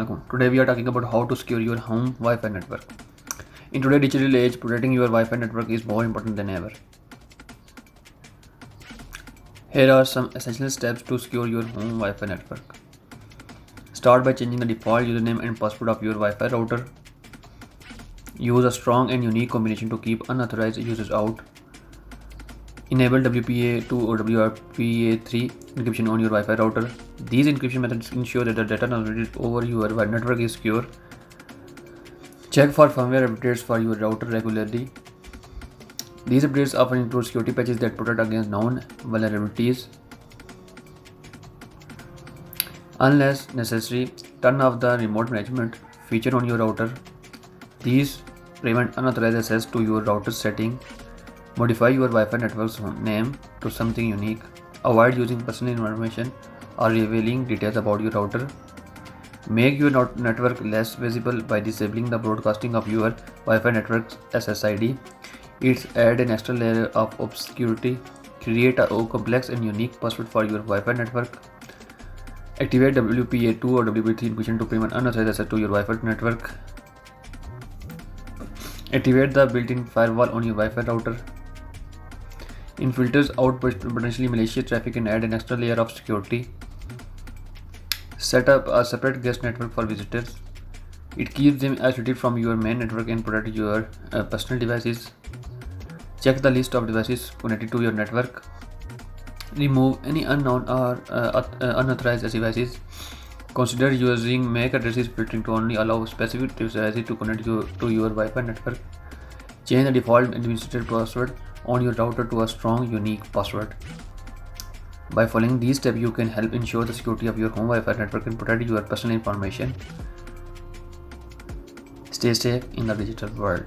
Today we are talking about how to secure your home Wi-Fi network. In today's digital age, protecting your Wi-Fi network is more important than ever. Here are some essential steps to secure your home Wi-Fi network. Start by changing the default username and password of your Wi-Fi router. Use a strong and unique combination to keep unauthorized users out. Enable WPA2 or WPA3 encryption on your Wi-Fi router. These encryption methods ensure that the data transmitted over your network is secure. Check for firmware updates for your router regularly. These updates often include security patches that protect against known vulnerabilities. Unless necessary, turn off the remote management feature on your router. These prevent unauthorized access to your router's setting. Modify your Wi-Fi network's name to something unique. Avoid using personal information or revealing details about your router. Make your network less visible by disabling the broadcasting of your Wi-Fi network's SSID. Add an extra layer of obscurity. Create a complex and unique password for your Wi-Fi network. Activate WPA2 or WPA3 encryption to prevent unauthorized access to your Wi-Fi network. Activate the built-in firewall on your Wi-Fi router. It filters out potentially malicious traffic and add an extra layer of security. Set up a separate guest network for visitors. It keeps them isolated from your main network and protects your personal devices. Check the list of devices connected to your network. Remove any unknown or unauthorized devices. Consider using MAC addresses filtering to only allow specific devices to connect to your Wi-Fi network. Change the default administrator password on your router to a strong, unique password. By following these steps, you can help ensure the security of your home Wi-Fi network and protect your personal information. Stay safe in the digital world.